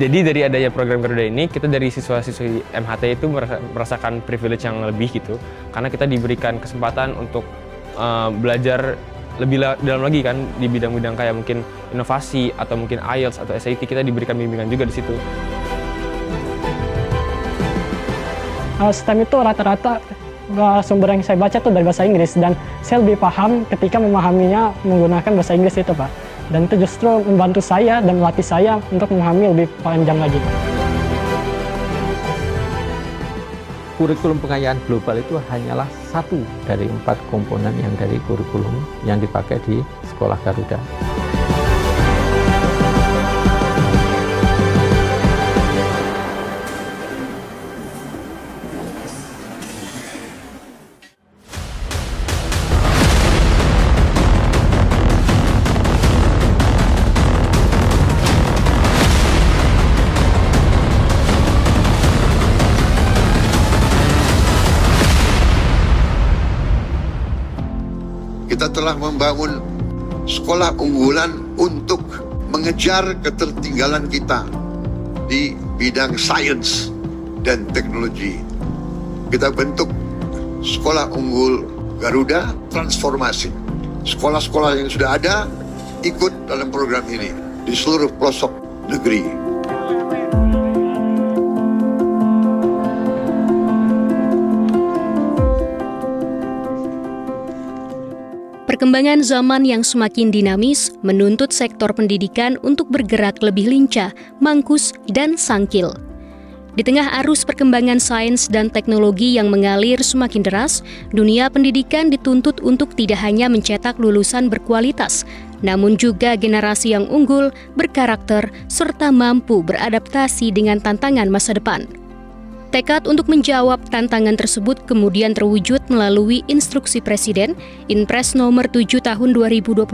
Jadi dari adanya program Garuda ini, kita dari siswa-siswi MHT itu merasakan privilege yang lebih gitu, karena kita diberikan kesempatan untuk belajar lebih dalam lagi kan di bidang-bidang kayak mungkin inovasi atau mungkin IELTS atau SAT, kita diberikan bimbingan juga di situ. STEM itu rata-rata sumber yang saya baca tuh dari bahasa Inggris, dan saya lebih paham ketika memahaminya menggunakan bahasa Inggris itu, Pak. Dan itu justru membantu saya dan melatih saya untuk memahami lebih panjang lagi. Kurikulum pengayaan global itu hanyalah satu dari 4 komponen yang dari kurikulum yang dipakai di Sekolah Garuda. Kita telah membangun sekolah unggulan untuk mengejar ketertinggalan kita di bidang sains dan teknologi. Kita bentuk sekolah unggul Garuda transformasi. Sekolah-sekolah yang sudah ada ikut dalam program ini di seluruh pelosok negeri. Perkembangan zaman yang semakin dinamis menuntut sektor pendidikan untuk bergerak lebih lincah, mangkus, dan sangkil. Di tengah arus perkembangan sains dan teknologi yang mengalir semakin deras, dunia pendidikan dituntut untuk tidak hanya mencetak lulusan berkualitas, namun juga generasi yang unggul, berkarakter, serta mampu beradaptasi dengan tantangan masa depan. Tekad untuk menjawab tantangan tersebut kemudian terwujud melalui Instruksi Presiden Inpres Nomor 7 Tahun 2025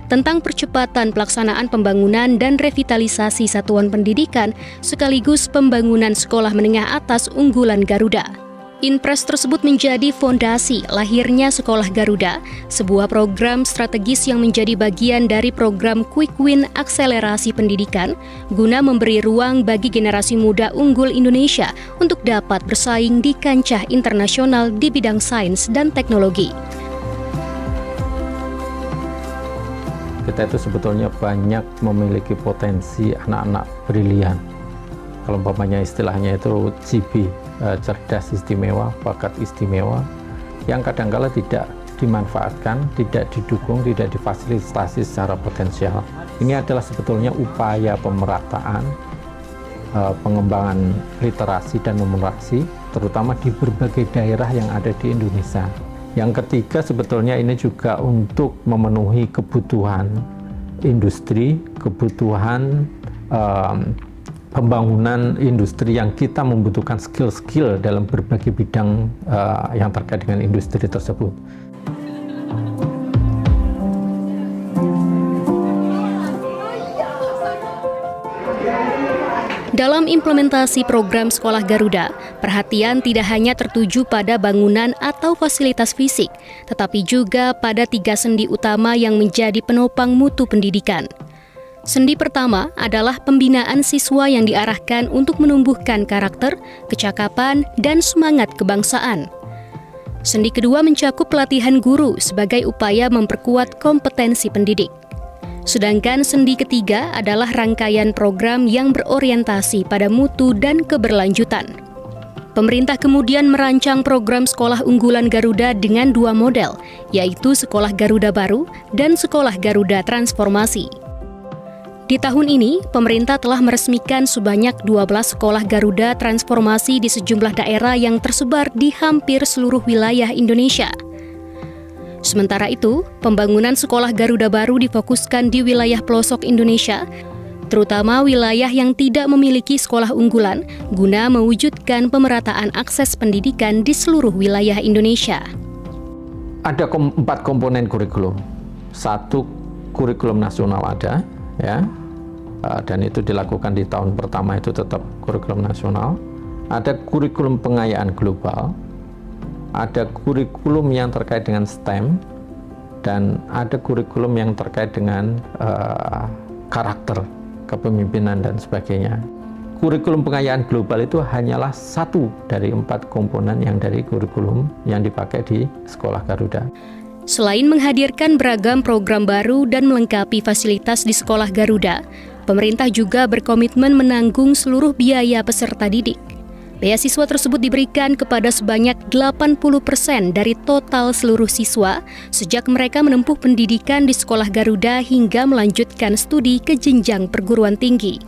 tentang percepatan pelaksanaan pembangunan dan revitalisasi satuan pendidikan sekaligus pembangunan sekolah menengah atas unggulan Garuda. Inpres tersebut menjadi fondasi lahirnya Sekolah Garuda, sebuah program strategis yang menjadi bagian dari program Quick Win Akselerasi Pendidikan, guna memberi ruang bagi generasi muda unggul Indonesia untuk dapat bersaing di kancah internasional di bidang sains dan teknologi. Kita itu sebetulnya banyak memiliki potensi anak-anak brilian. Kalau umpamanya istilahnya itu GB, cerdas istimewa, bakat istimewa, yang kadangkala tidak dimanfaatkan, tidak didukung, tidak difasilitasi secara potensial. Ini adalah sebetulnya upaya pemerataan, pengembangan literasi dan numerasi, terutama di berbagai daerah yang ada di Indonesia. Yang ketiga sebetulnya ini juga untuk memenuhi kebutuhan industri, kebutuhan pembangunan industri yang kita membutuhkan skill-skill dalam berbagai bidang yang terkait dengan industri tersebut. Dalam implementasi program Sekolah Garuda, perhatian tidak hanya tertuju pada bangunan atau fasilitas fisik, tetapi juga pada 3 sendi utama yang menjadi penopang mutu pendidikan. Sendi pertama adalah pembinaan siswa yang diarahkan untuk menumbuhkan karakter, kecakapan, dan semangat kebangsaan. Sendi kedua mencakup pelatihan guru sebagai upaya memperkuat kompetensi pendidik. Sedangkan sendi ketiga adalah rangkaian program yang berorientasi pada mutu dan keberlanjutan. Pemerintah kemudian merancang program Sekolah Unggulan Garuda dengan 2 model, yaitu Sekolah Garuda Baru dan Sekolah Garuda Transformasi. Di tahun ini, pemerintah telah meresmikan sebanyak 12 sekolah Garuda Transformasi di sejumlah daerah yang tersebar di hampir seluruh wilayah Indonesia. Sementara itu, pembangunan sekolah Garuda Baru difokuskan di wilayah pelosok Indonesia, terutama wilayah yang tidak memiliki sekolah unggulan, guna mewujudkan pemerataan akses pendidikan di seluruh wilayah Indonesia. Ada 4 komponen kurikulum. 1, kurikulum nasional ada, ya, dan itu dilakukan di tahun pertama itu tetap kurikulum nasional. Ada kurikulum pengayaan global, ada kurikulum yang terkait dengan STEM, dan ada kurikulum yang terkait dengan karakter, kepemimpinan, dan sebagainya. kurikulum pengayaan global itu hanyalah satu dari 4 komponen yang dari kurikulum yang dipakai di Sekolah Garuda. Selain menghadirkan beragam program baru dan melengkapi fasilitas di Sekolah Garuda, pemerintah juga berkomitmen menanggung seluruh biaya peserta didik. Beasiswa tersebut diberikan kepada sebanyak 80% dari total seluruh siswa sejak mereka menempuh pendidikan di Sekolah Garuda hingga melanjutkan studi ke jenjang perguruan tinggi.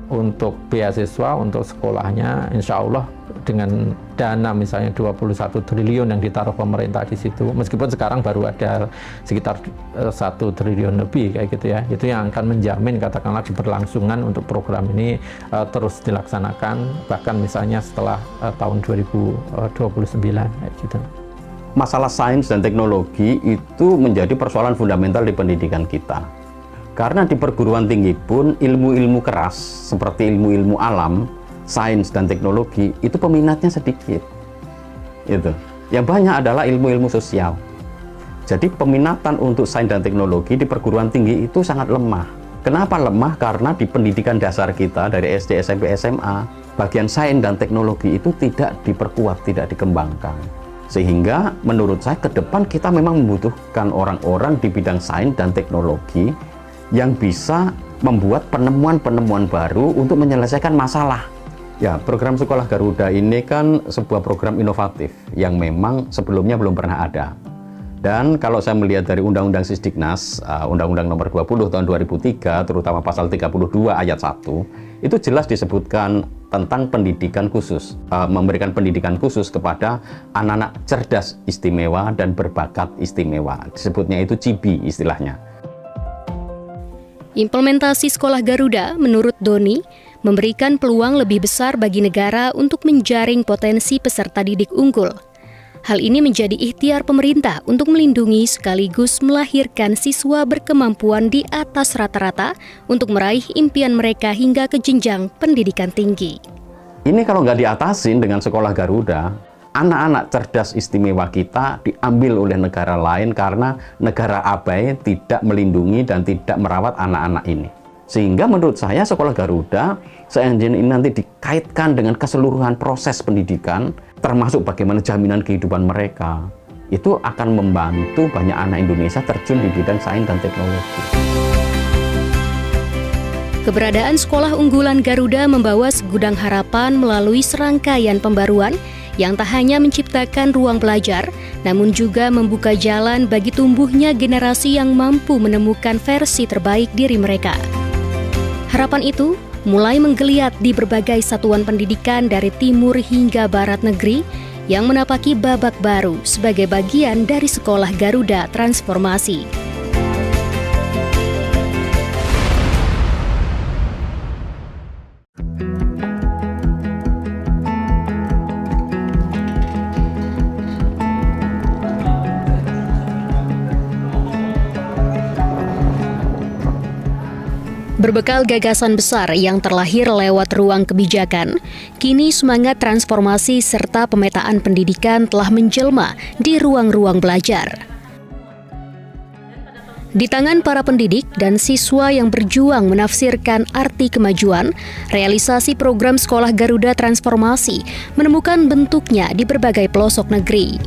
Untuk beasiswa, untuk sekolahnya, insya Allah dengan dana misalnya 21 triliun yang ditaruh pemerintah di situ, meskipun sekarang baru ada sekitar 1 triliun lebih kayak gitu ya, itu yang akan menjamin katakanlah keberlangsungan untuk program ini terus dilaksanakan, bahkan misalnya setelah tahun 2029 kayak gitu. Masalah sains dan teknologi itu menjadi persoalan fundamental di pendidikan kita. Karena di perguruan tinggi pun ilmu-ilmu keras seperti ilmu-ilmu alam, sains dan teknologi itu peminatnya sedikit. Itu. Yang banyak adalah ilmu-ilmu sosial. Jadi peminatan untuk sains dan teknologi di perguruan tinggi itu sangat lemah. Kenapa lemah? Karena di pendidikan dasar kita dari SD, SMP, SMA, bagian sains dan teknologi itu tidak diperkuat, tidak dikembangkan. Sehingga menurut saya ke depan kita memang membutuhkan orang-orang di bidang sains dan teknologi yang bisa membuat penemuan-penemuan baru untuk menyelesaikan masalah. Ya, program Sekolah Garuda ini kan sebuah program inovatif yang memang sebelumnya belum pernah ada. Dan kalau saya melihat dari Undang-Undang Sisdiknas, Undang-Undang Nomor 20 Tahun 2003, terutama Pasal 32 Ayat 1, itu jelas disebutkan tentang pendidikan khusus, memberikan pendidikan khusus kepada anak-anak cerdas istimewa dan berbakat istimewa. Disebutnya itu CIBI istilahnya. Implementasi Sekolah Garuda, menurut Doni, memberikan peluang lebih besar bagi negara untuk menjaring potensi peserta didik unggul. Hal ini menjadi ikhtiar pemerintah untuk melindungi sekaligus melahirkan siswa berkemampuan di atas rata-rata untuk meraih impian mereka hingga ke jenjang pendidikan tinggi. Ini kalau nggak diatasin dengan Sekolah Garuda, anak-anak cerdas istimewa kita diambil oleh negara lain karena negara abai tidak melindungi dan tidak merawat anak-anak ini. Sehingga menurut saya Sekolah Garuda seandainya ini nanti dikaitkan dengan keseluruhan proses pendidikan, termasuk bagaimana jaminan kehidupan mereka, itu akan membantu banyak anak Indonesia terjun di bidang sains dan teknologi. Keberadaan Sekolah Unggulan Garuda membawa segudang harapan melalui serangkaian pembaruan yang tak hanya menciptakan ruang belajar, namun juga membuka jalan bagi tumbuhnya generasi yang mampu menemukan versi terbaik diri mereka. Harapan itu mulai menggeliat di berbagai satuan pendidikan dari timur hingga barat negeri yang menapaki babak baru sebagai bagian dari Sekolah Garuda Transformasi. Berbekal gagasan besar yang terlahir lewat ruang kebijakan, kini semangat transformasi serta pemetaan pendidikan telah menjelma di ruang-ruang belajar. Di tangan para pendidik dan siswa yang berjuang menafsirkan arti kemajuan, realisasi program Sekolah Garuda Transformasi menemukan bentuknya di berbagai pelosok negeri.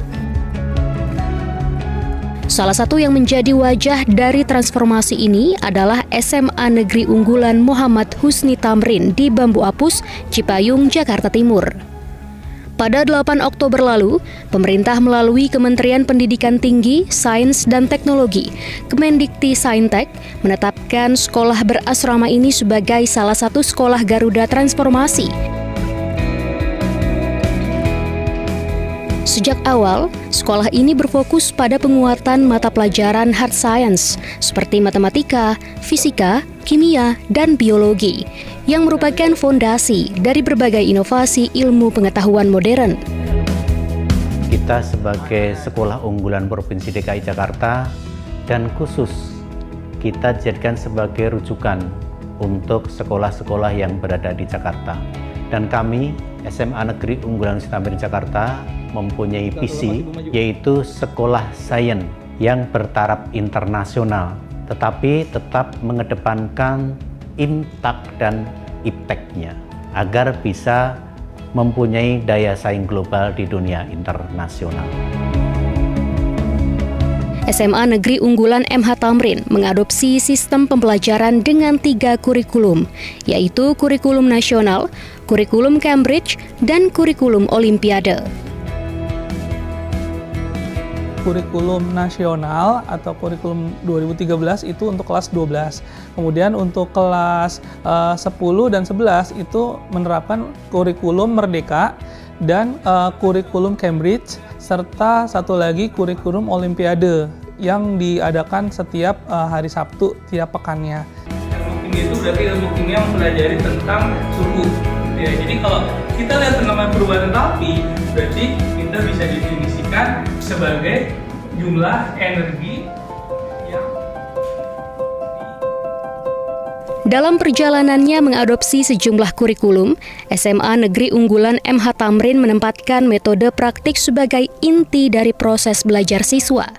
Salah satu yang menjadi wajah dari transformasi ini adalah SMA Negeri Unggulan Muhammad Husni Tamrin di Bambu Apus, Cipayung, Jakarta Timur. Pada 8 Oktober lalu, pemerintah melalui Kementerian Pendidikan Tinggi, Sains dan Teknologi, Kemendikti Saintek, menetapkan sekolah berasrama ini sebagai salah satu sekolah Garuda Transformasi. Sejak awal, sekolah ini berfokus pada penguatan mata pelajaran hard science seperti matematika, fisika, kimia, dan biologi yang merupakan fondasi dari berbagai inovasi ilmu pengetahuan modern. Kita sebagai Sekolah Unggulan Provinsi DKI Jakarta dan khusus kita jadikan sebagai rujukan untuk sekolah-sekolah yang berada di Jakarta. Dan kami, SMA Negeri Unggulan Husni Tamrin Jakarta, mempunyai visi yaitu sekolah sains yang bertaraf internasional, tetapi tetap mengedepankan intak dan ipteknya. agar bisa mempunyai daya saing global di dunia internasional. SMA Negeri Unggulan MH Tamrin mengadopsi sistem pembelajaran dengan 3 kurikulum, yaitu kurikulum nasional, kurikulum Cambridge, dan kurikulum Olimpiade. Kurikulum nasional atau kurikulum 2013 itu untuk kelas 12. Kemudian untuk kelas 10 dan 11 itu menerapkan kurikulum Merdeka dan kurikulum Cambridge, serta satu lagi kurikulum Olimpiade yang diadakan setiap hari Sabtu tiap pekannya. Ilmu kimia itu berarti ilmu kimia yang mempelajari tentang suhu. Ya, jadi kalau kita lihat tentang perubahan entalpi, berarti kita bisa definisikan sebagai jumlah energi yang Dalam perjalanannya mengadopsi sejumlah kurikulum, SMA Negeri Unggulan MH Tamrin menempatkan metode praktik sebagai inti dari proses belajar siswa.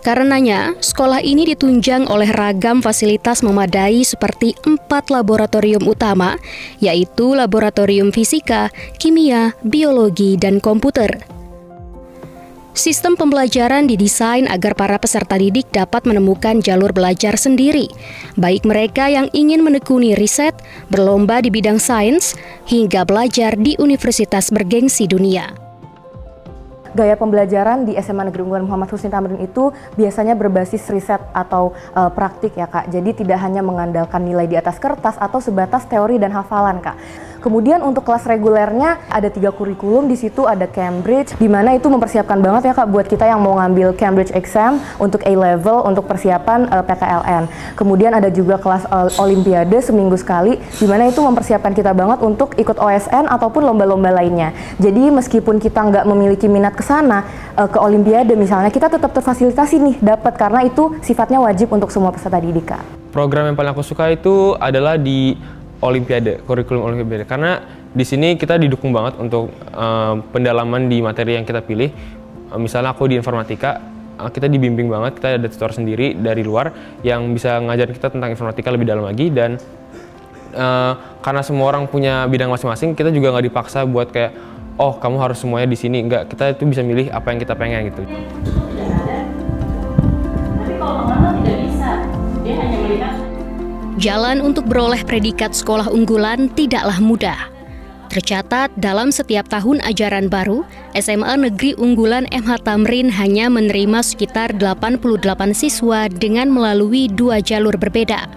Karenanya, sekolah ini ditunjang oleh ragam fasilitas memadai seperti 4 laboratorium utama, yaitu laboratorium fisika, kimia, biologi, dan komputer. Sistem pembelajaran didesain agar para peserta didik dapat menemukan jalur belajar sendiri, baik mereka yang ingin menekuni riset, berlomba di bidang sains, hingga belajar di universitas bergengsi dunia. Gaya pembelajaran di SMA Negeri Unggulan Muhammad Husni Tamrin itu biasanya berbasis riset atau praktik ya Kak. Jadi tidak hanya mengandalkan nilai di atas kertas atau sebatas teori dan hafalan Kak. Kemudian untuk kelas regulernya ada 3 kurikulum, di situ ada Cambridge, di mana itu mempersiapkan banget ya Kak buat kita yang mau ngambil Cambridge exam untuk A-level untuk persiapan PKLN. Kemudian ada juga kelas Olimpiade seminggu sekali, di mana itu mempersiapkan kita banget untuk ikut OSN ataupun lomba-lomba lainnya. Jadi meskipun kita nggak memiliki minat ke sana, ke Olimpiade misalnya, kita tetap terfasilitasi nih dapat karena itu sifatnya wajib untuk semua peserta didik Kak. Program yang paling aku suka itu adalah di Olimpiade, kurikulum Olimpiade, karena di sini kita didukung banget untuk pendalaman di materi yang kita pilih. Misalnya aku di informatika, kita dibimbing banget, kita ada tutor sendiri dari luar yang bisa ngajarin kita tentang informatika lebih dalam lagi, dan karena semua orang punya bidang masing-masing, kita juga nggak dipaksa buat kayak, oh kamu harus semuanya di sini, nggak, kita itu bisa milih apa yang kita pengen gitu. Tapi kalau teman-teman tidak bisa, dia hanya melihat. Jalan untuk beroleh predikat sekolah unggulan tidaklah mudah. Tercatat dalam setiap tahun ajaran baru, SMA Negeri Unggulan MH Tamrin hanya menerima sekitar 88 siswa dengan melalui 2 jalur berbeda.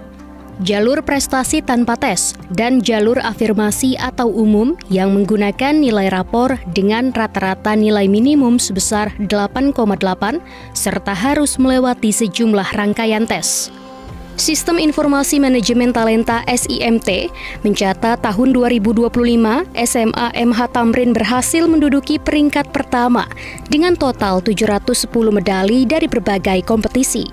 Jalur prestasi tanpa tes dan jalur afirmasi atau umum yang menggunakan nilai rapor dengan rata-rata nilai minimum sebesar 8,8 serta harus melewati sejumlah rangkaian tes. Sistem Informasi Manajemen Talenta SIMT mencatat tahun 2025 SMA MH Tamrin berhasil menduduki peringkat pertama dengan total 710 medali dari berbagai kompetisi.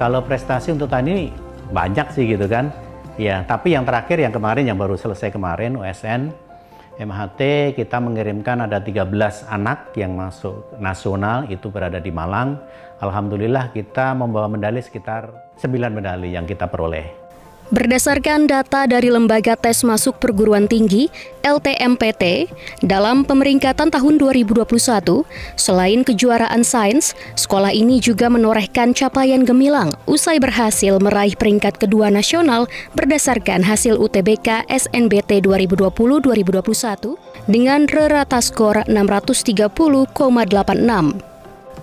Kalau prestasi untuk tahun ini banyak sih gitu kan. Ya, tapi yang terakhir yang kemarin yang baru selesai kemarin USN MHT, kita mengirimkan ada 13 anak yang masuk nasional, itu berada di Malang. Alhamdulillah kita membawa medali sekitar 9 medali yang kita peroleh. Berdasarkan data dari Lembaga Tes Masuk Perguruan Tinggi LTMPT, dalam pemeringkatan tahun 2021, selain kejuaraan sains, sekolah ini juga menorehkan capaian gemilang usai berhasil meraih peringkat kedua nasional berdasarkan hasil UTBK SNBT 2020-2021 dengan rata skor 630,86.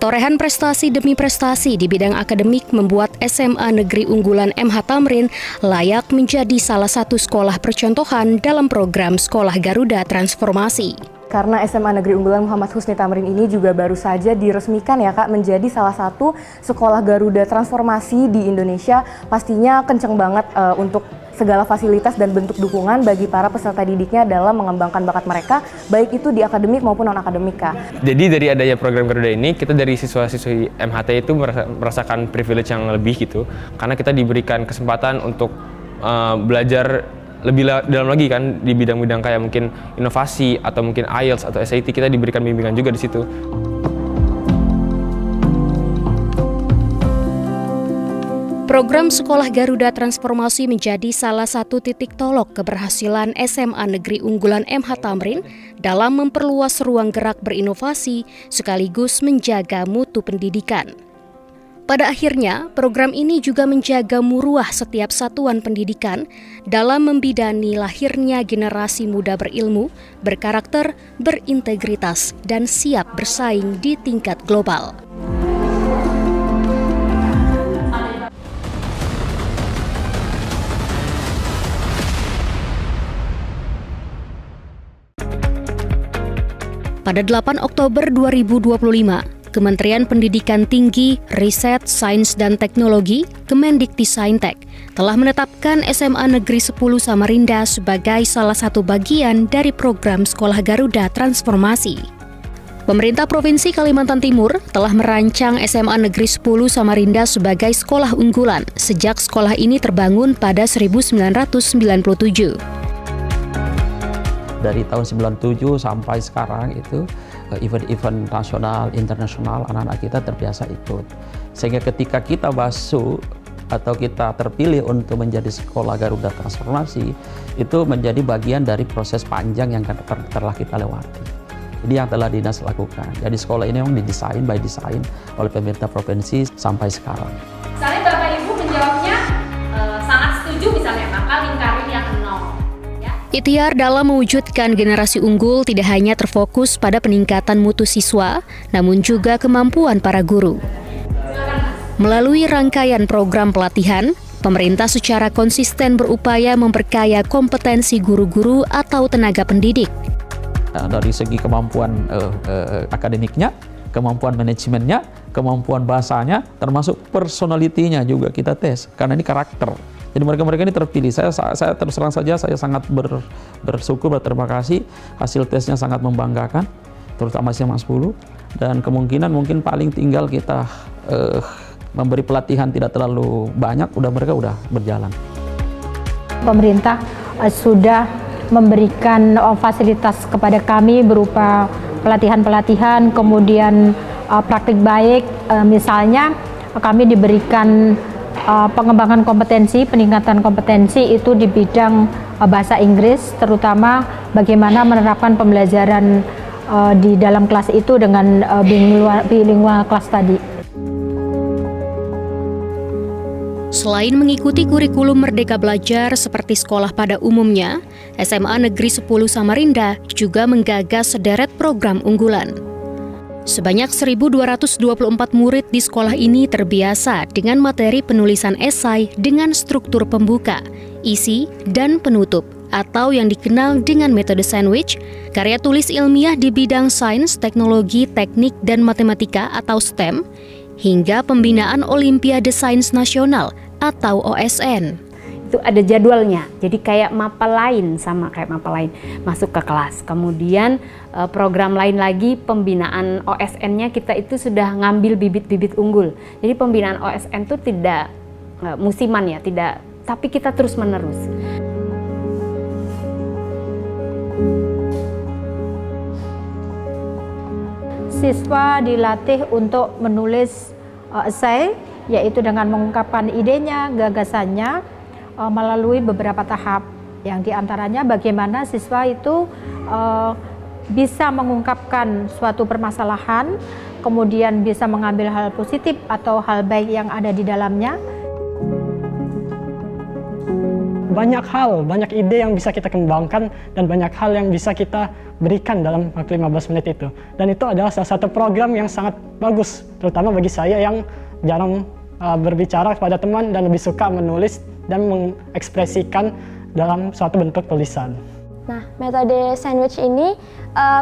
Torehan prestasi demi prestasi di bidang akademik membuat SMA Negeri Unggulan MH Tamrin layak menjadi salah satu sekolah percontohan dalam program Sekolah Garuda Transformasi. Karena SMA Negeri Unggulan Muhammad Husni Tamrin ini juga baru saja diresmikan ya Kak menjadi salah satu sekolah Garuda Transformasi di Indonesia, pastinya kenceng banget untuk segala fasilitas dan bentuk dukungan bagi para peserta didiknya dalam mengembangkan bakat mereka, baik itu di akademik maupun non-akademik Kak. Jadi dari adanya program Garuda ini, kita dari siswa-siswi MHT itu merasakan privilege yang lebih gitu, karena kita diberikan kesempatan untuk belajar lebih dalam lagi kan di bidang-bidang kayak mungkin inovasi atau mungkin IELTS atau SAT, kita diberikan bimbingan juga di situ. Program Sekolah Garuda Transformasi menjadi salah satu titik tolak keberhasilan SMA Negeri Unggulan MH Tamrin dalam memperluas ruang gerak berinovasi sekaligus menjaga mutu pendidikan. Pada akhirnya, program ini juga menjaga muruah setiap satuan pendidikan dalam membidani lahirnya generasi muda berilmu, berkarakter, berintegritas, dan siap bersaing di tingkat global. Pada 8 Oktober 2025, Kementerian Pendidikan Tinggi, Riset, Sains, dan Teknologi, Kemendikti-Saintek, telah menetapkan SMA Negeri 10 Samarinda sebagai salah satu bagian dari program Sekolah Garuda Transformasi. Pemerintah Provinsi Kalimantan Timur telah merancang SMA Negeri 10 Samarinda sebagai sekolah unggulan sejak sekolah ini terbangun pada 1997. Dari tahun 97 sampai sekarang itu event-event nasional, internasional, anak-anak kita terbiasa ikut. Sehingga ketika kita masuk atau kita terpilih untuk menjadi sekolah Garuda Transformasi, itu menjadi bagian dari proses panjang yang telah kita lewati. Ini yang telah dinas lakukan. Jadi sekolah ini memang didesain by design oleh pemerintah provinsi sampai sekarang. Misalnya Bapak Ibu menjawabnya sangat setuju, misalnya maka lingkarin yang 0. Ikhtiar dalam mewujudkan generasi unggul tidak hanya terfokus pada peningkatan mutu siswa, namun juga kemampuan para guru. Melalui rangkaian program pelatihan, pemerintah secara konsisten berupaya memperkaya kompetensi guru-guru atau tenaga pendidik. Dari segi kemampuan akademiknya, kemampuan manajemennya, kemampuan bahasanya, termasuk personalitinya juga kita tes, karena ini karakter. Jadi mereka-mereka ini terpilih. Saya terus terang saja, saya sangat bersyukur, berterima kasih. Hasil tesnya sangat membanggakan, terutama SMA 10. Dan kemungkinan mungkin paling tinggal kita memberi pelatihan tidak terlalu banyak, mereka udah berjalan. Pemerintah sudah memberikan fasilitas kepada kami berupa pelatihan-pelatihan, kemudian praktik baik. Misalnya kami diberikan pengembangan kompetensi, peningkatan kompetensi itu di bidang bahasa Inggris, terutama bagaimana menerapkan pembelajaran di dalam kelas itu dengan bilingual kelas tadi. Selain mengikuti kurikulum Merdeka Belajar seperti sekolah pada umumnya, SMA Negeri 10 Samarinda juga menggagas sederet program unggulan. Sebanyak 1.224 murid di sekolah ini terbiasa dengan materi penulisan esai dengan struktur pembuka, isi, dan penutup, atau yang dikenal dengan metode sandwich, karya tulis ilmiah di bidang sains, teknologi, teknik, dan matematika atau STEM, hingga pembinaan Olimpiade Sains Nasional atau OSN. Itu ada jadwalnya, jadi kayak mapel lain, sama kayak mapel lain masuk ke kelas. Kemudian program lain lagi, pembinaan OSN-nya kita itu sudah ngambil bibit-bibit unggul. Jadi pembinaan OSN itu tidak musiman ya, tidak, tapi kita terus menerus. Siswa dilatih untuk menulis esai, yaitu dengan mengungkapkan idenya, gagasannya, melalui beberapa tahap, yang diantaranya bagaimana siswa itu bisa mengungkapkan suatu permasalahan, kemudian bisa mengambil hal positif atau hal baik yang ada di dalamnya. Banyak hal, banyak ide yang bisa kita kembangkan dan banyak hal yang bisa kita berikan dalam waktu 15 menit itu. Dan itu adalah salah satu program yang sangat bagus, terutama bagi saya yang jarang berbicara kepada teman dan lebih suka menulis dan mengekspresikan dalam suatu bentuk tulisan. Nah, metode sandwich ini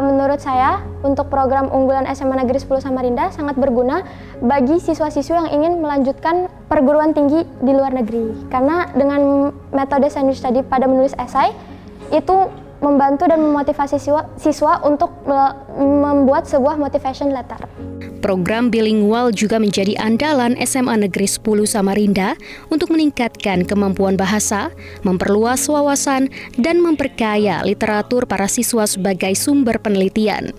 menurut saya untuk program unggulan SMA Negeri 10 Samarinda sangat berguna bagi siswa-siswa yang ingin melanjutkan perguruan tinggi di luar negeri. Karena dengan metode sandwich tadi pada menulis esai, itu membantu dan memotivasi siswa untuk membuat sebuah motivation letter. Program bilingual juga menjadi andalan SMA Negeri 10 Samarinda untuk meningkatkan kemampuan bahasa, memperluas wawasan, dan memperkaya literatur para siswa sebagai sumber penelitian.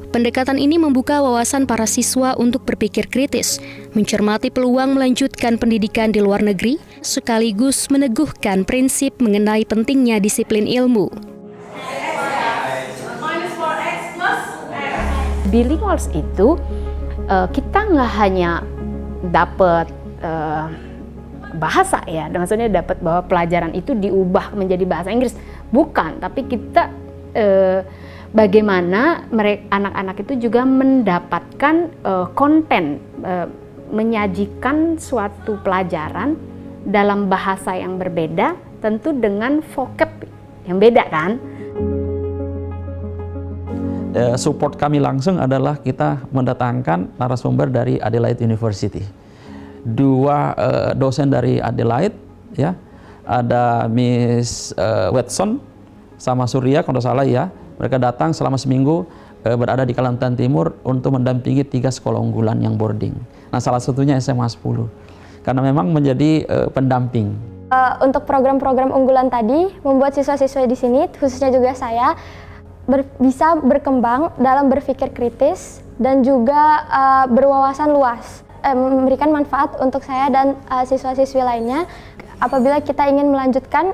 Pendekatan ini membuka wawasan para siswa untuk berpikir kritis, mencermati peluang melanjutkan pendidikan di luar negeri, sekaligus meneguhkan prinsip mengenai pentingnya disiplin ilmu. Bilinguals itu kita nggak hanya dapat bahasa ya, maksudnya dapat bahwa pelajaran itu diubah menjadi bahasa Inggris, bukan, tapi kita bagaimana anak-anak itu juga mendapatkan konten, menyajikan suatu pelajaran dalam bahasa yang berbeda, tentu dengan vocab yang beda kan. Support kami langsung adalah kita mendatangkan narasumber dari Adelaide University. 2 dosen dari Adelaide, ya, ada Miss Watson sama Surya kalau salah ya. Mereka datang selama seminggu berada di Kalimantan Timur untuk mendampingi 3 sekolah unggulan yang boarding. Nah, salah satunya SMA 10 karena memang menjadi pendamping. Untuk program-program unggulan tadi membuat siswa-siswa di sini, khususnya juga saya, bisa berkembang dalam berpikir kritis dan juga berwawasan luas, memberikan manfaat untuk saya dan siswa-siswi lainnya apabila kita ingin melanjutkan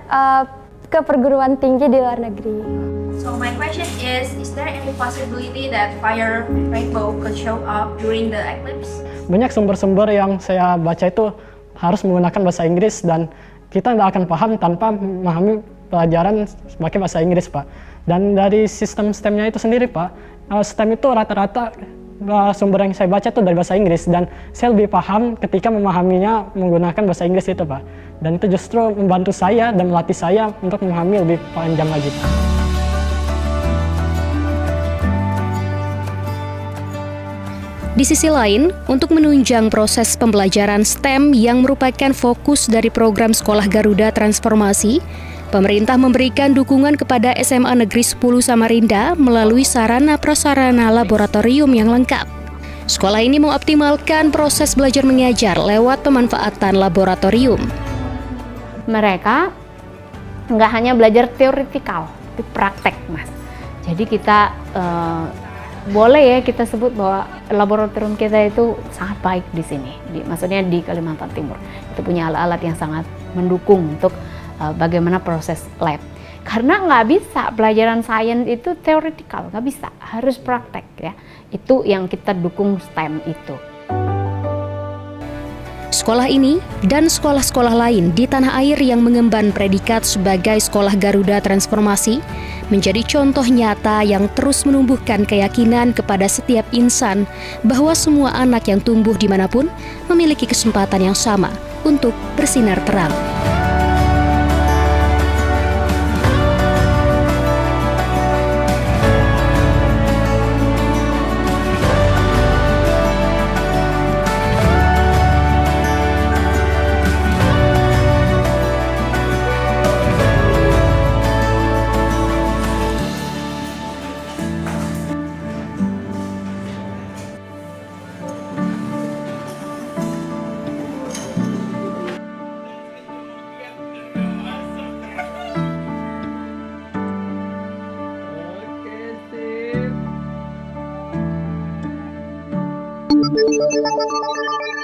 ke perguruan tinggi di luar negeri. So my question is there any possibility that fire rainbow could show up during the eclipse? Banyak sumber-sumber yang saya baca itu harus menggunakan bahasa Inggris dan kita tidak akan paham tanpa memahami pelajaran pakai bahasa Inggris, Pak. Dan dari sistem STEM-nya itu sendiri, Pak, STEM itu rata-rata sumber yang saya baca itu dari bahasa Inggris dan saya lebih paham ketika memahaminya menggunakan bahasa Inggris itu, Pak. Dan itu justru membantu saya dan melatih saya untuk memahami lebih panjang lagi, Pak. Di sisi lain, untuk menunjang proses pembelajaran STEM yang merupakan fokus dari program Sekolah Garuda Transformasi, pemerintah memberikan dukungan kepada SMA Negeri 10 Samarinda melalui sarana prasarana laboratorium yang lengkap. Sekolah ini mengoptimalkan proses belajar mengajar lewat pemanfaatan laboratorium. Mereka nggak hanya belajar teoritikal, tapi praktek, Mas. Jadi kita boleh ya kita sebut bahwa laboratorium kita itu sangat baik di sini, maksudnya di Kalimantan Timur. Itu punya alat-alat yang sangat mendukung untuk bagaimana proses lab. Karena nggak bisa pelajaran sains itu teoritikal, nggak bisa, harus praktek ya. Itu yang kita dukung STEM itu. Sekolah ini dan sekolah-sekolah lain di tanah air yang mengemban predikat sebagai Sekolah Garuda Transformasi menjadi contoh nyata yang terus menumbuhkan keyakinan kepada setiap insan bahwa semua anak yang tumbuh dimanapun memiliki kesempatan yang sama untuk bersinar terang. Thank you.